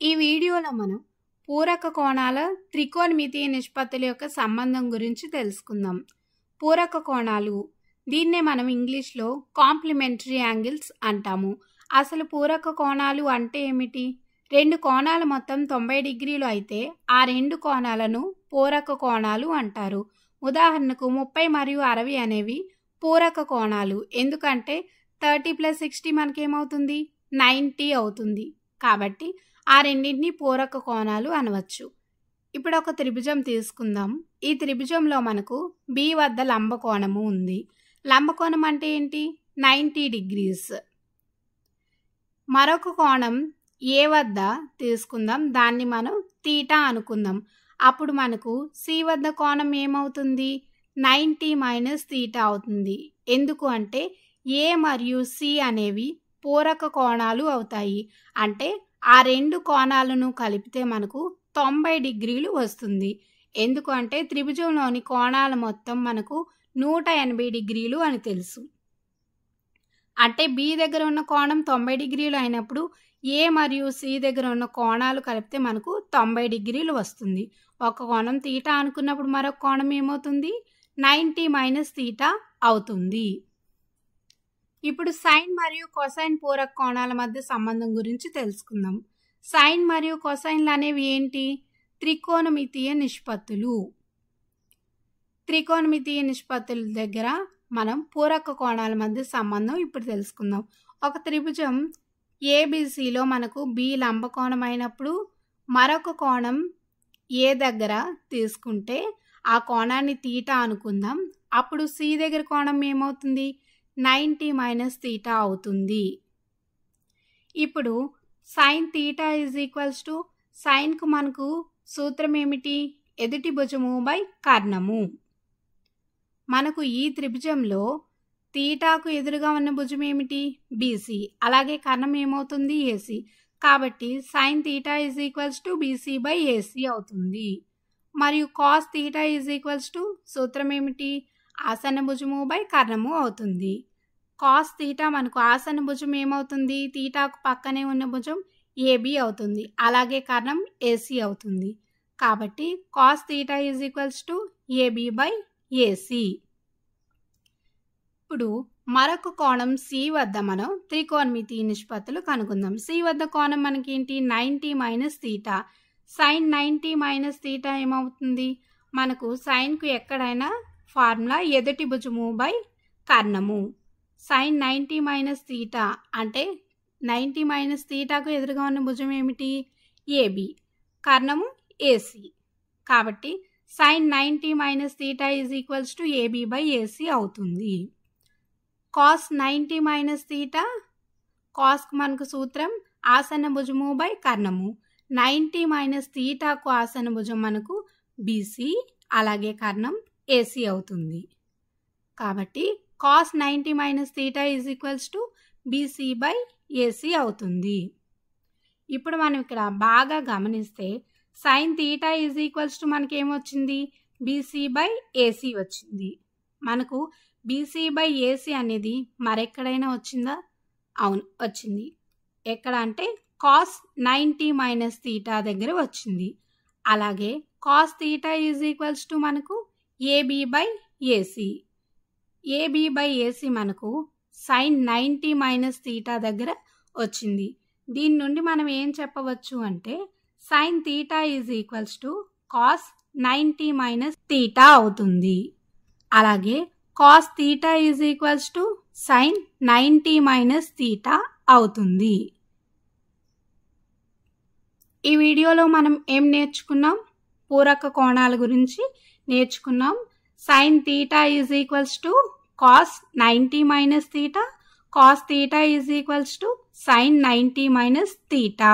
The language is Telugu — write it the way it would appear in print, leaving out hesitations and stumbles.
ఈ వీడియోలో మనం పూరక కోణాల త్రికోణమితీయ నిష్పత్తుల యొక్క సంబంధం గురించి తెలుసుకుందాం. పూరక కోణాలు దీన్నే మనం ఇంగ్లీష్లో కాంప్లిమెంటరీ యాంగిల్స్ అంటాము. అసలు పూరక కోణాలు అంటే ఏమిటి? రెండు కోణాలు మొత్తం 90 డిగ్రీలు అయితే ఆ రెండు కోణాలను పూరక కోణాలు అంటారు. ఉదాహరణకు 30 మరియు 60 అనేవి పూరక కోణాలు. ఎందుకంటే 30 + 60 మనకేమవుతుంది? 90 అవుతుంది. కాబట్టి ఆ రెండింటిని పూరక కోణాలు అనవచ్చు. ఇప్పుడు ఒక త్రిభుజం తీసుకుందాం. ఈ త్రిభుజంలో మనకు B వద్ద లంబకోణము ఉంది. లంబకోణం అంటే ఏంటి? 90 డిగ్రీస్. మరొక కోణం A వద్ద తీసుకుందాం. దాన్ని మనం తీటా అనుకుందాం. అప్పుడు మనకు C వద్ద కోణం ఏమవుతుంది? 90 - తీటా అవుతుంది. ఎందుకు అంటే A మరియు C అనేవి పూరక కోణాలు అవుతాయి. అంటే ఆ రెండు కోణాలను కలిపితే మనకు 90 డిగ్రీలు వస్తుంది. ఎందుకు అంటే త్రిభుజంలోని కోణాల మొత్తం మనకు 180 డిగ్రీలు అని తెలుసు. అంటే B దగ్గర ఉన్న కోణం 90 డిగ్రీలు అయినప్పుడు A మరియు C దగ్గర ఉన్న కోణాలు కలిపితే మనకు 90 డిగ్రీలు వస్తుంది. ఒక కోణం తీటా అనుకున్నప్పుడు మరొక కోణం ఏమవుతుంది? 90 - తీటా అవుతుంది. ఇప్పుడు సైన్ మరియు కొసైన్ పూరక కోణాల మధ్య సంబంధం గురించి తెలుసుకుందాం. సైన్ మరియు కొసైన్లు అనేవి ఏంటి? త్రికోణమితీయ నిష్పత్తులు. త్రికోణమితీయ నిష్పత్తుల దగ్గర మనం పూరక కోణాల మధ్య సంబంధం ఇప్పుడు తెలుసుకుందాం. ఒక త్రిభుజం ABCలో మనకు B లంబకోణం అయినప్పుడు మరొక కోణం A దగ్గర తీసుకుంటే ఆ కోణాన్ని తీటా అనుకుందాం. అప్పుడు C దగ్గర కోణం ఏమవుతుంది? 90 - తీటా అవుతుంది. ఇప్పుడు సైన్ తీటా = సైన్కు మనకు సూత్రం ఏమిటి? ఎదుటి భుజము బై కర్ణము. మనకు ఈ త్రిభుజంలో తీటాకు ఎదురుగా ఉన్న భుజం ఏమిటి? BC. అలాగే కర్ణం ఏమవుతుంది? AC. కాబట్టి సైన్ తీటా = BC/AC అవుతుంది. మరియు కాస్ తీటా సూత్రం ఏమిటి? ఆసన్న భుజము బై కర్ణము అవుతుంది. కాస్ తీటా మనకు ఆసన్న భుజం ఏమవుతుంది? తీటాకు పక్కనే ఉన్న భుజం AB అవుతుంది. అలాగే కర్ణం AC అవుతుంది. కాబట్టి కాస్ తీటా = AB/AC. ఇప్పుడు మరొక కోణం C వద్ద మనం త్రికోణమితీయ నిష్పత్తులు కనుక్కుందాం. C వద్ద కోణం మనకేంటి? 90 - తీటా. సైన్ 90 - తీటా ఏమవుతుంది? మనకు సైన్కు ఎక్కడైనా ఫార్ములా ఎదుటి భుజము బై కర్ణము. సైన్ 90 - తీటా అంటే 90 - తీటాకు ఎదురుగా ఉన్న భుజం ఏమిటి? AB. కర్ణము AC. కాబట్టి సైన్ 90 - తీటా = AB/AC అవుతుంది. కాస్ 90 - తీటా, కాస్కు మనకు సూత్రం ఆసన్న భుజము బై కర్ణము. 90 - తీటాకు ఆసన్న భుజం మనకు BC, అలాగే కర్ణం AC అవుతుంది. కాబట్టి కాస్ 90 - తీటా = BC/AC అవుతుంది. ఇప్పుడు మనం ఇక్కడ బాగా గమనిస్తే సైన్ తీటా = మనకేమొచ్చింది? BC/AC వచ్చింది. మనకు BC/AC అనేది మరెక్కడైనా వచ్చిందా? అవును, వచ్చింది. ఎక్కడ అంటే కాస్ 90 - తీటా దగ్గర వచ్చింది. అలాగే కాస్ తీటా = మనకు AB/AC. AB/AC మనకు సైన్ 90 - తీటా దగ్గర వచ్చింది. దీని నుండి మనం ఏం చెప్పవచ్చు అంటే సైన్ తీటా = కాస్ 90 - తీటా అవుతుంది. అలాగే కాస్ తీటా = సైన్ 90 - తీటా అవుతుంది. ఈ వీడియోలో మనం ఏం నేర్చుకున్నాం? పూరక కోణాల గురించి నేర్చుకున్నాం. Sine theta = cos 90 - theta. Cos theta = sine 90 - theta.